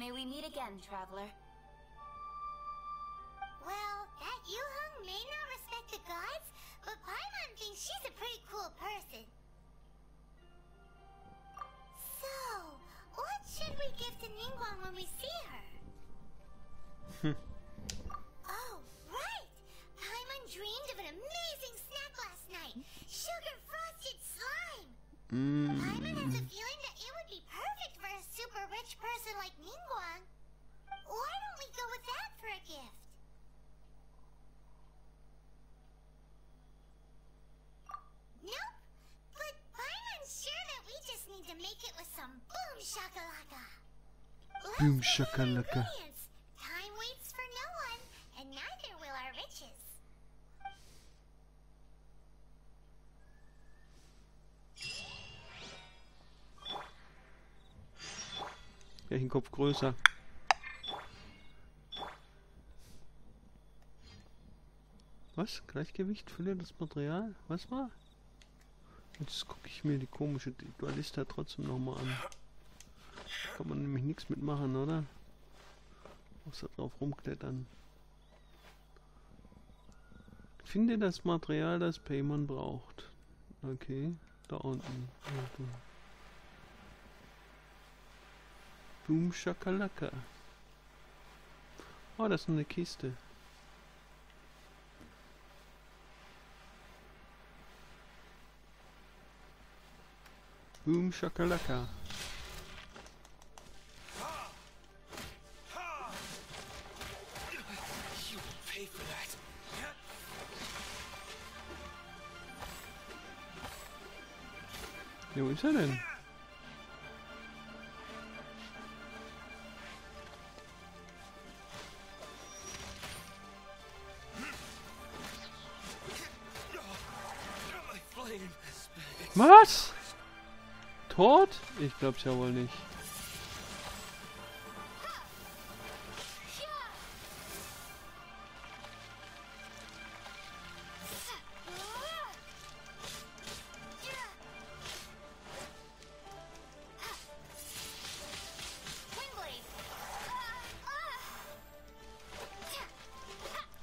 May we meet again, traveler. Well, that Yuheng may not respect the gods, but Paimon thinks she's a pretty cool person. So, what should we give to Ningguang when we see her? Oh, right! Paimon dreamed of an amazing snack last night. Sugar-frosted slime! Paimon has a feeling that it would be perfect for a super rich person like Ningguang. Why don't we go with that for a gift? Nope, but Paimon's sure that we just need to make it with some boom shakalaka. Boom shakalaka. Time waits for no one, and neither will our riches. Welchen Kopf größer? Was? Gleichgewicht, Fülle des Material? Was war? Jetzt gucke ich mir die komische Dualista trotzdem nochmal an. Kann man nämlich nichts mitmachen, oder? Außer drauf rumklettern. Finde das Material, das Paimon braucht. Okay, da unten. Boom Shakalaka. Oh, das ist eine Kiste. Boom Shakalaka. Ja, wo ist er denn? Was? Tot? Ich glaub's ja wohl nicht.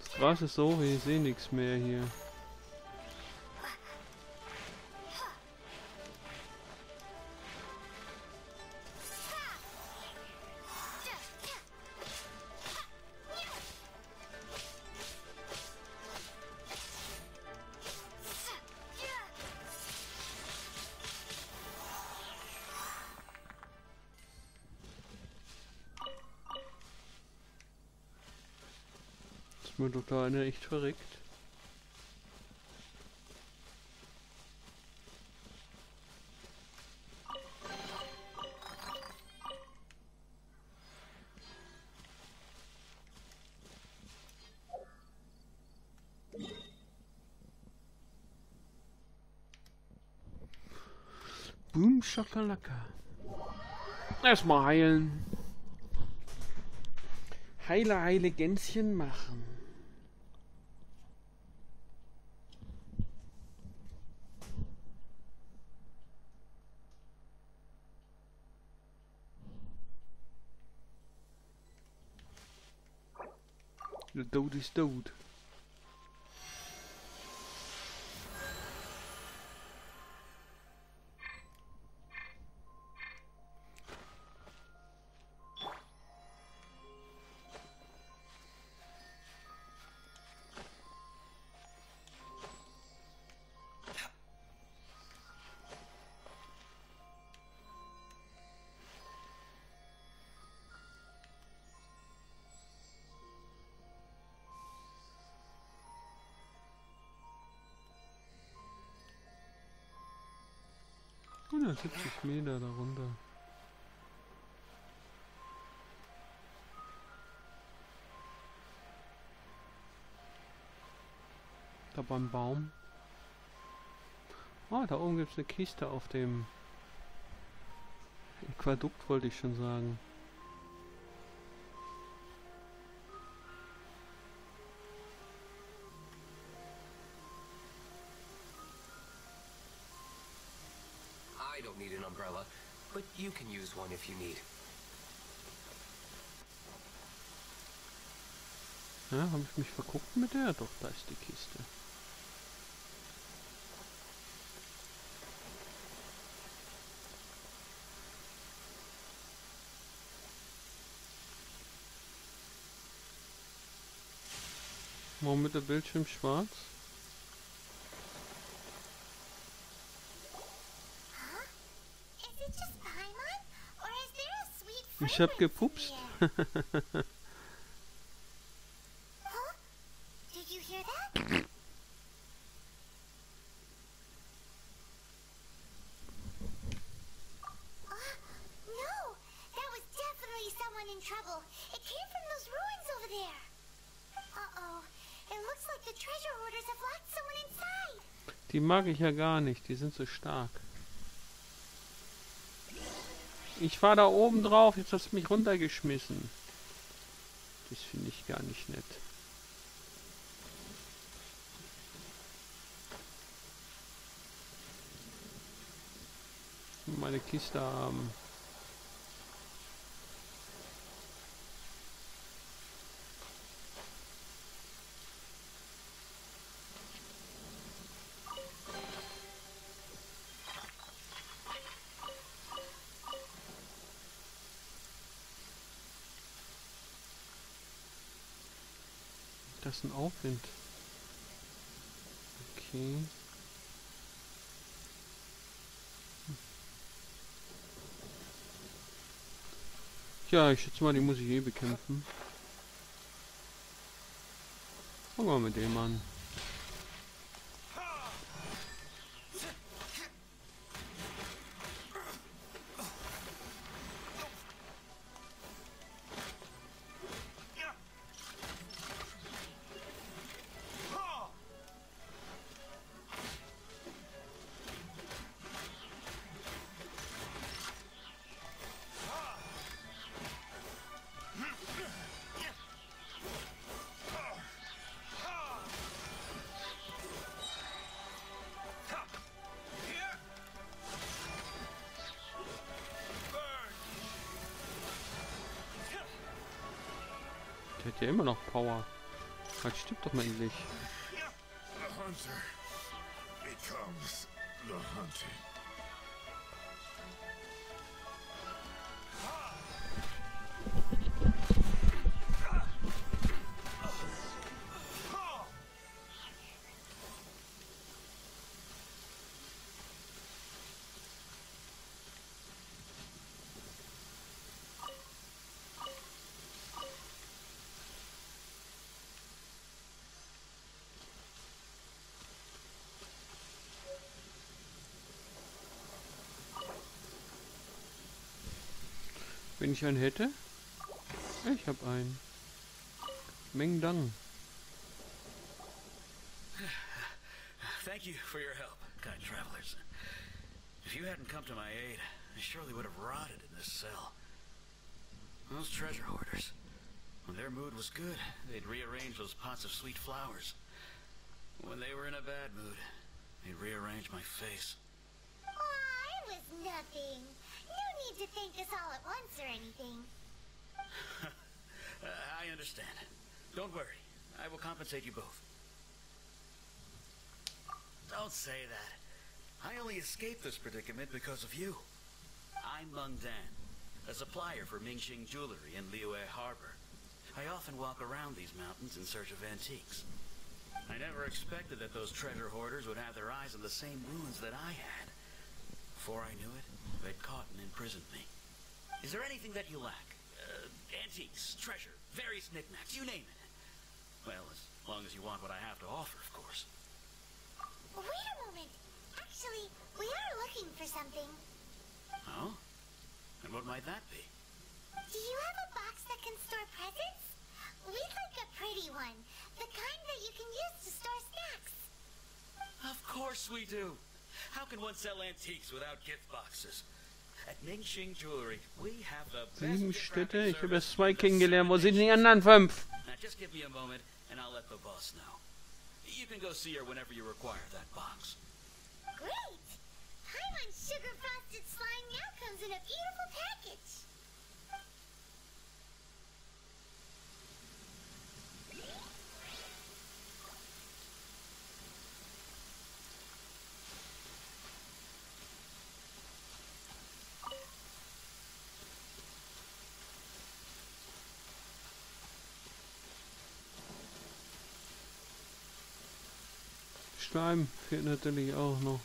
Das Gras ist so, ich sehe nichts mehr hier. Ist mir doch da einer echt verreckt. Boom Shakalaka. Erstmal heilen. Heile, heile Gänschen machen. Der Tod ist tot. Ja, 70 Meter darunter. Da beim Baum. Ah, da oben gibt es eine Kiste auf dem Aquädukt, wollte ich schon sagen. I don't need an umbrella, but you can use one if you need. Ja, habe ich mich verguckt mit der? Doch, da ist die Kiste. Warum mit der Bildschirm schwarz? Ich hab gepupst. Die mag ich ja gar nicht, die sind so stark. Ich fahr da oben drauf, jetzt hast du mich runtergeschmissen. Das finde ich gar nicht nett. Meine Kiste haben. Das ist ein Aufwind. Okay. Ja, ich schätze mal, die muss ich eh bekämpfen. Fangen wir mit dem an. Der hat ja immer noch Power. Halt, stirbt doch mal endlich. The hunter becomes the hunted. Wenn ich einen hätte? Ich habe einen. Meng Dang. Thank you for your help, kind travelers. If you hadn't come to my aid, I surely would have rotted in this cell. Those treasure hoarders, when their mood was good, they'd rearrange those pots of sweet flowers. When they were in a bad mood, they'd rearrange my face. Aw, it was nothing. No need to thank us all at once or anything. I understand. Don't worry. I will compensate you both. Don't say that. I only escaped this predicament because of you. I'm Fontaine, a supplier for Mingxing jewelry in Liyue Harbor. I often walk around these mountains in search of antiques. I never expected that those treasure hoarders would have their eyes on the same ruins that I had. Before I knew it, they'd caught and imprisoned me. Is there anything that you lack? Antiques, treasure, various knickknacks, you name it. Well, as long as you want what I have to offer, of course. Wait a moment. Actually, we are looking for something. Oh? And what might that be? Do you have a box that can store presents? We'd like a pretty one. The kind that you can use to store snacks. Of course we do. How can one sell antiques without gift boxes? At Mingxing Jewelry, we have the best 7 gift Städte, wrapping ich habe service erst 2 in the kennengelernt. Wo sind civilization. die anderen 5? Now just give me a moment and I'll let the boss know. You can go see her whenever you require that box. Great! Paimon's sugar frosted slime now comes in a beautiful package. Schleim fehlt natürlich auch noch.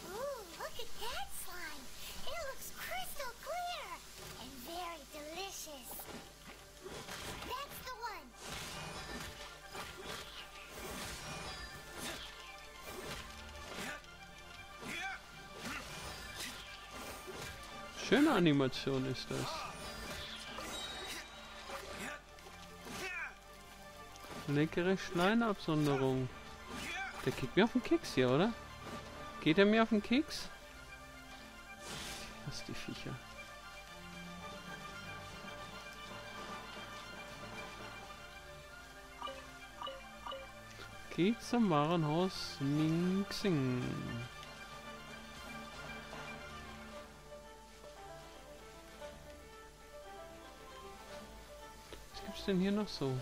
Ooh, look at that slime. It looks crystal clear and very delicious. That's the one. Schöne Animation ist das. Leckere Schleimabsonderung. Der geht mir auf den Keks hier, oder? Geht er mir auf den Keks? Was die Viecher. Geht zum Warenhaus Mingxing. Was gibt's denn hier noch so?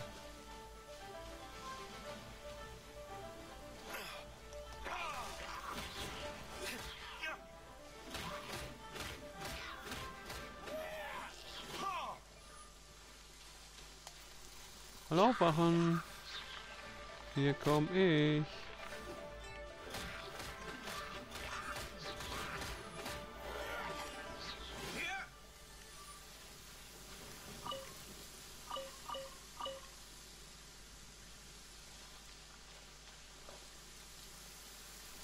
Hallo, Wachen. Hier komm ich.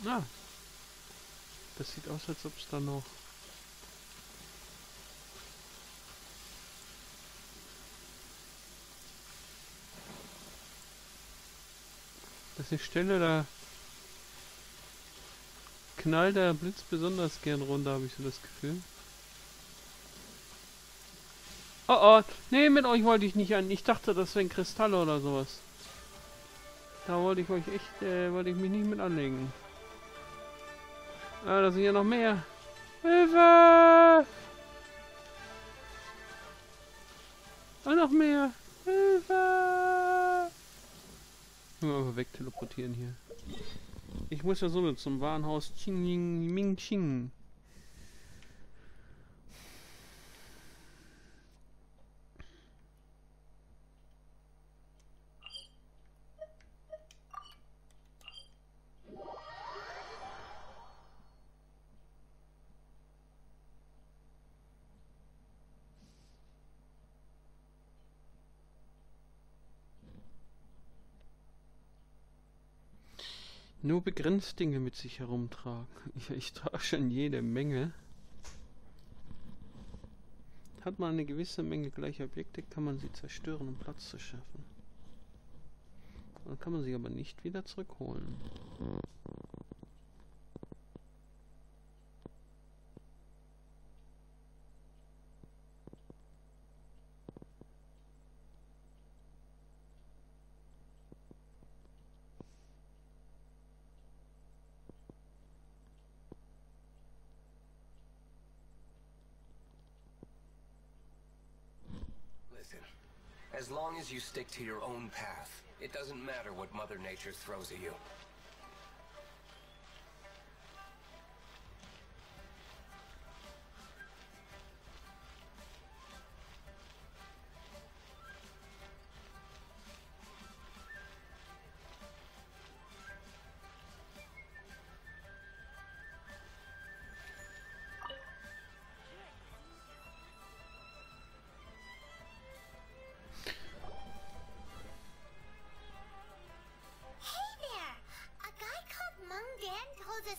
Ah. Das sieht aus, als ob es da noch... Das ist eine Stelle, da knallt der Blitz besonders gern runter, habe ich so das Gefühl. Oh oh, nee, mit euch wollte ich nicht an. Ich dachte, das wären Kristalle oder sowas. Da wollte ich euch echt, wollte ich mich nicht mit anlegen. Ah, da sind ja noch mehr. Hilfe! Ah, noch mehr. Hilfe! Einfach weg teleportieren hier. Ich muss ja so zum Warenhaus Mingxing. Nur begrenzt Dinge mit sich herumtragen. Ich trage schon jede Menge. Hat man eine gewisse Menge gleicher Objekte, kann man sie zerstören, um Platz zu schaffen. Dann kann man sie aber nicht wieder zurückholen. As long as you stick to your own path, it doesn't matter what Mother Nature throws at you.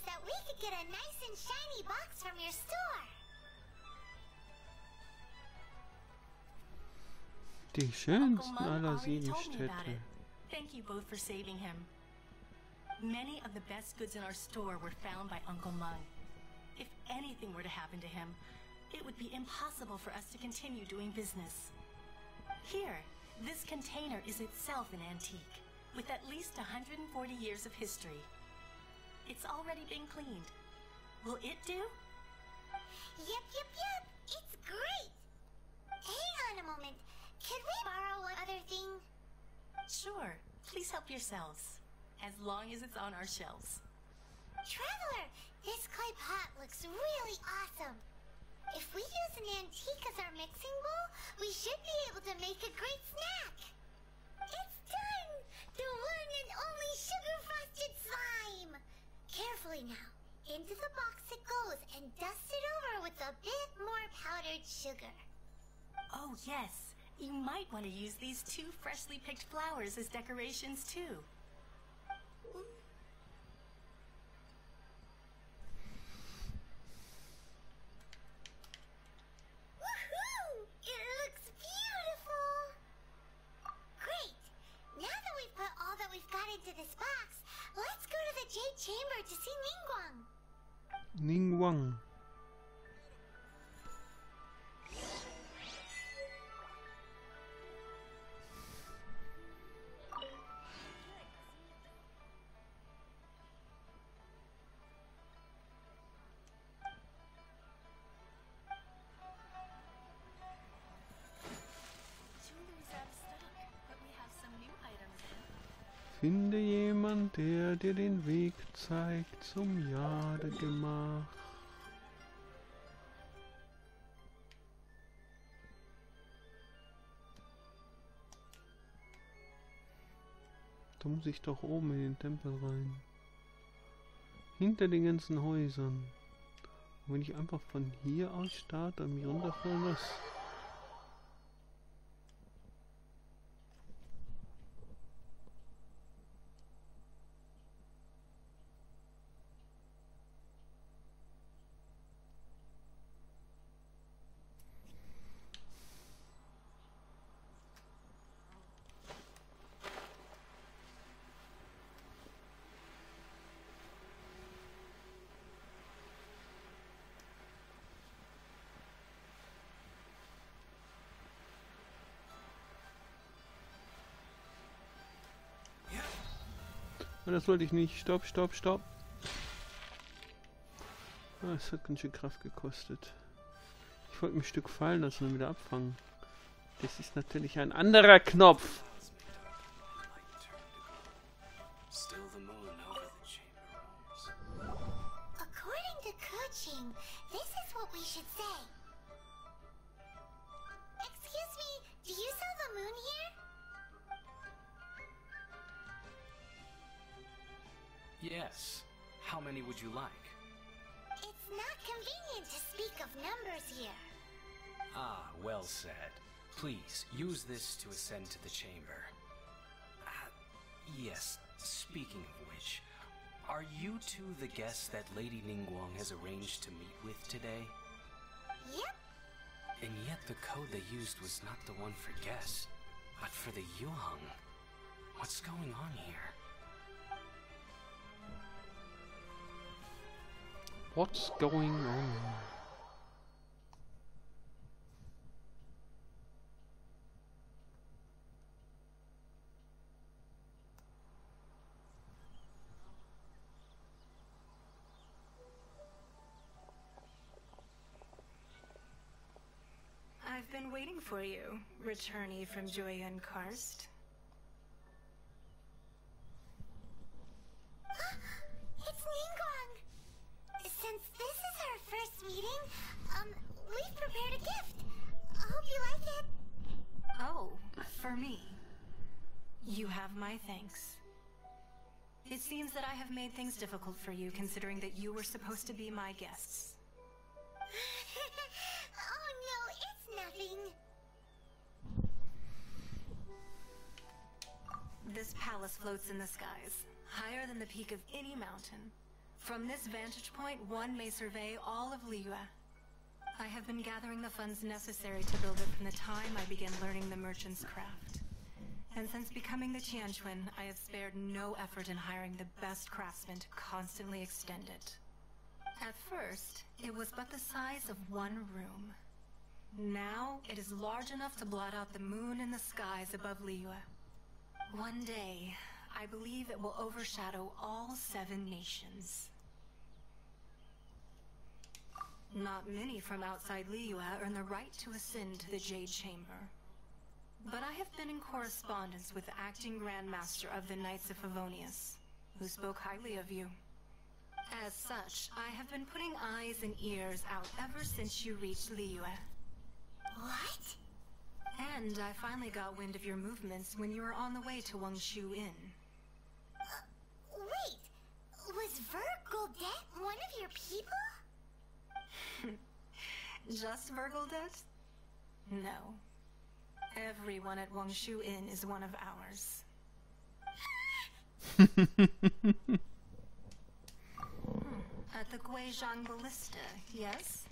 That we could get a nice and shiny box from your store. Die schönsten aller 7 Städte. Thank you both for saving him. Many of the best goods in our store were found by Uncle Mung. If anything were to happen to him, it would be impossible for us to continue doing business. Here, this container is itself an antique, with at least 140 years of history. It's already been cleaned. Will it do? Yep. It's great. Hang on a moment. Can we borrow one other thing? Sure. Please help yourselves. As long as it's on our shelves. Traveler, this clay pot looks really awesome. If we use an antique as our mixing bowl, we should be able to make a great snack. It's done! The one and only sugar-frosted slime! Carefully now. Into the box it goes and dust it over with a bit more powdered sugar. Oh, yes. You might want to use these 2 freshly picked flowers as decorations, too. Woohoo! It looks beautiful! Great! Now that we've put all that we've got into this box, let's go to the Jade Chamber to see Ningguang. Ningguang. Finde jemand, der dir den Weg zeigt zum Jadegemach. Da muss ich doch oben in den Tempel rein. Hinter den ganzen Häusern. Und wenn ich einfach von hier aus starte und mich runterfallen lasse. Das wollte ich nicht. Stopp, stopp, stopp. Ah, es hat ganz schön Kraft gekostet. Ich wollte ein Stück fallen lassen und wieder abfangen. Das ist natürlich ein anderer Knopf. According to coaching, this is what we should say. Excuse me, do you sell the moon here? Yes. How many would you like? It's not convenient to speak of numbers here. Ah, well said. Please, use this to ascend to the chamber. Yes, speaking of which, are you two the guests that Lady Ningguang has arranged to meet with today? Yep. And yet the code they used was not the one for guests, but for the Yuheng. What's going on here? What's going on? I've been waiting for you, returnee from Joyun Karst. It's Ningguang! Since this is our first meeting, we've prepared a gift. I hope you like it. Oh, for me. You have my thanks. It seems that I have made things difficult for you, considering that you were supposed to be my guests. Oh no, it's nothing. This palace floats in the skies, higher than the peak of any mountain. From this vantage point, one may survey all of Liyue. I have been gathering the funds necessary to build it from the time I began learning the merchant's craft. And since becoming the Tianquan, I have spared no effort in hiring the best craftsmen to constantly extend it. At first, it was but the size of one room. Now, it is large enough to blot out the moon in the skies above Liyue. One day, I believe it will overshadow all 7 nations. Not many from outside Liyue earn the right to ascend to the Jade Chamber. But I have been in correspondence with the acting Grand Master of the Knights of Favonius, who spoke highly of you. As such, I have been putting eyes and ears out ever since you reached Liyue. What? And I finally got wind of your movements when you were on the way to Wangshu Inn. Wait, was Vergoldet one of your people? Just Vergoldet? No. Everyone at Wangshu Inn is one of ours. At the Guizhang Ballista, yes?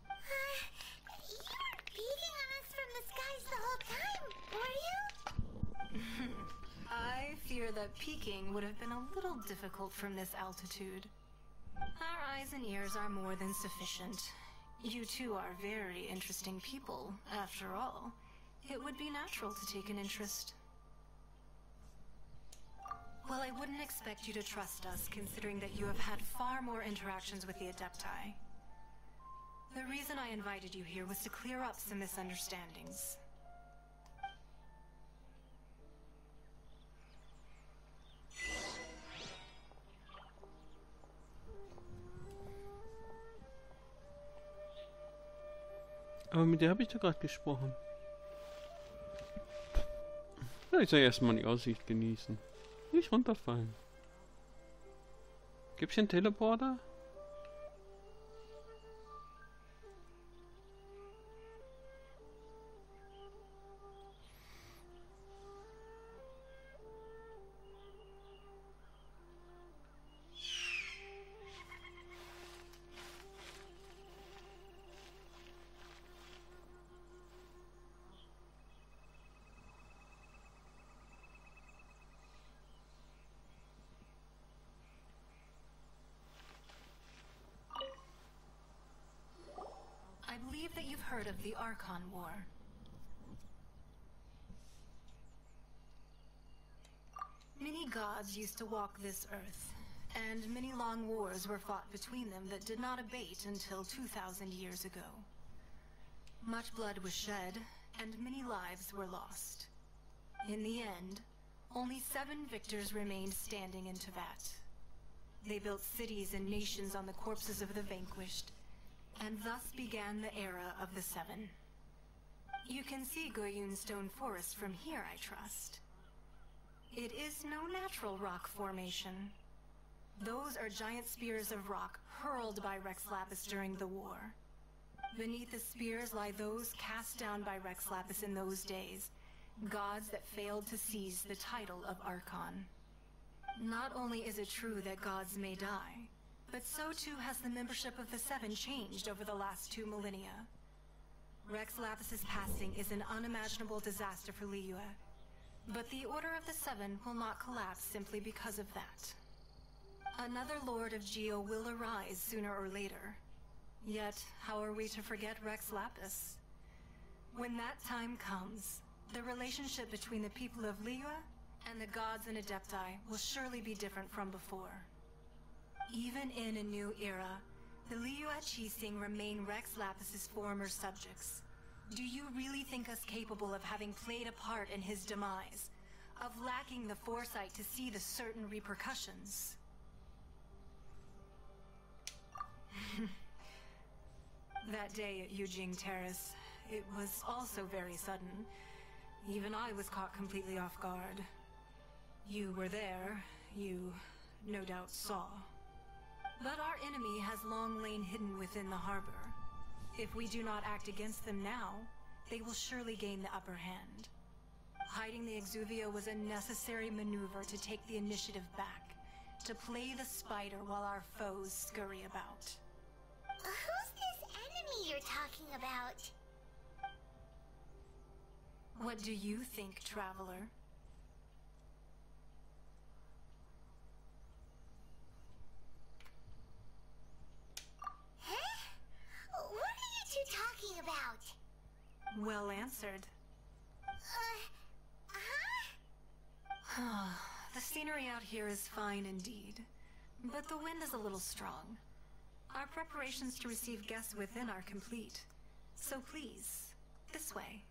You were beating on us from the skies the whole time, were you? I fear that peeking would have been a little difficult from this altitude. Our eyes and ears are more than sufficient. You two are very interesting people, after all. It would be natural to take an interest. Well, I wouldn't expect you to trust us, considering that you have had far more interactions with the Adepti. The reason I invited you here was to clear up some misunderstandings. Aber mit der habe ich doch gerade gesprochen. Ja, ich soll erstmal die Aussicht genießen. Nicht runterfallen. Gibt's hier einen Teleporter? I believe that you've heard of the Archon War. Many gods used to walk this earth, and many long wars were fought between them that did not abate until 2,000 years ago. Much blood was shed, and many lives were lost. In the end, only 7 victors remained standing in Teyvat. They built cities and nations on the corpses of the vanquished, and thus began the era of the 7. You can see Goyun Stone Forest from here, I trust. It is no natural rock formation. Those are giant spears of rock hurled by Rex Lapis during the war. Beneath the spears lie those cast down by Rex Lapis in those days, gods that failed to seize the title of Archon. Not only is it true that gods may die, but so too has the membership of the 7 changed over the last 2 millennia. Rex Lapis's passing is an unimaginable disaster for Liyue, but the Order of the 7 will not collapse simply because of that. Another Lord of Geo will arise sooner or later. Yet, how are we to forget Rex Lapis? When that time comes, the relationship between the people of Liyue and the gods and Adepti will surely be different from before. Even in a new era, the Liyue Qixing remain Rex Lapis's former subjects. Do you really think us capable of having played a part in his demise? Of lacking the foresight to see the certain repercussions? That day at Yujing Terrace, it was also very sudden. Even I was caught completely off guard. You were there, you no doubt saw. But our enemy has long lain hidden within the harbor. If we do not act against them now, they will surely gain the upper hand. Hiding the Exuvia was a necessary maneuver to take the initiative back, to play the spider while our foes scurry about. Who's this enemy you're talking about? What do you think, traveler? What are you two talking about? Well answered. The scenery out here is fine indeed, but the wind is a little strong. Our preparations to receive guests within are complete, so please, this way.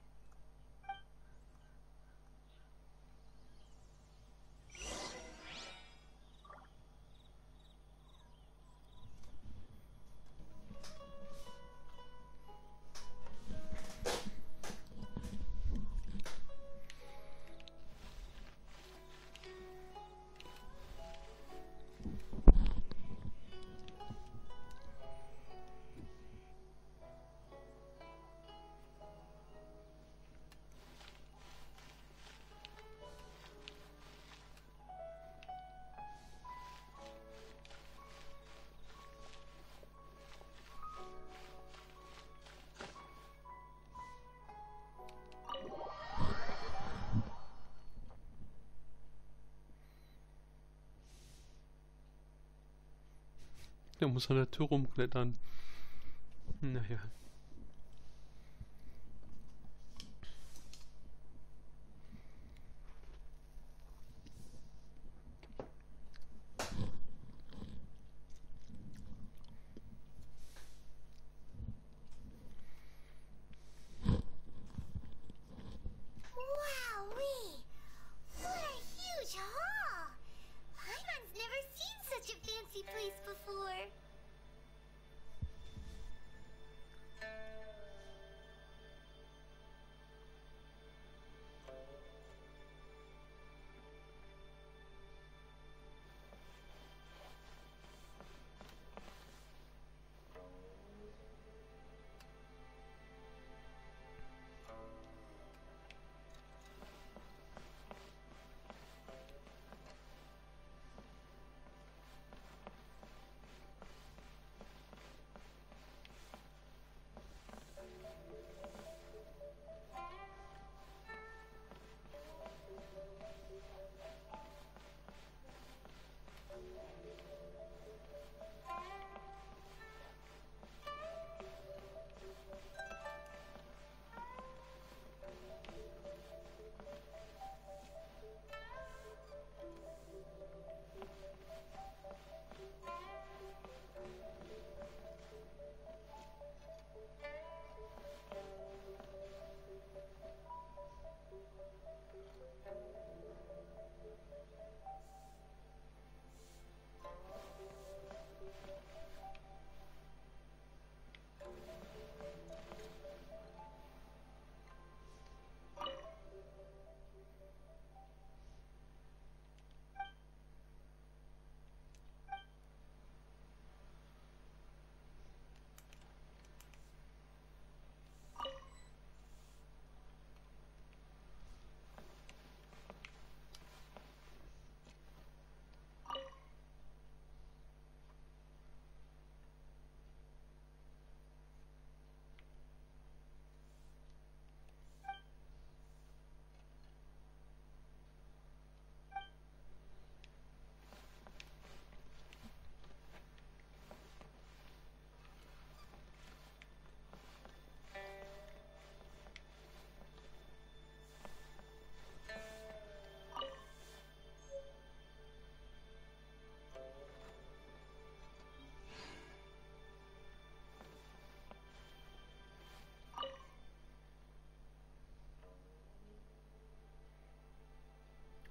Der muss an der Tür rumklettern. Naja. Wowee! What a huge hall! Paimon's never seen such a fancy place before.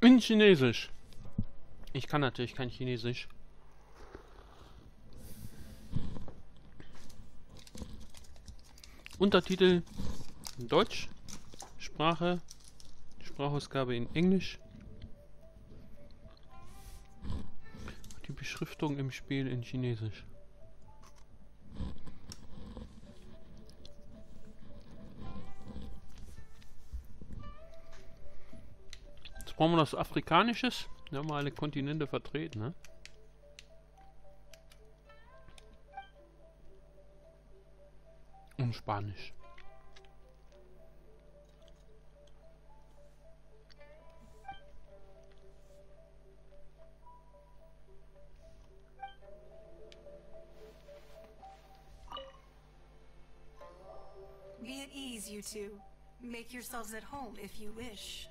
In Chinesisch. Ich kann natürlich kein Chinesisch. Untertitel in Deutsch. Sprache. Sprachausgabe in Englisch. Die Beschriftung im Spiel in Chinesisch. Jetzt brauchen wir das Afrikanisches. Da haben wir alle Kontinente vertreten, ne? Und Spanisch. Be at ease, you two. Make yourselves at home if you wish.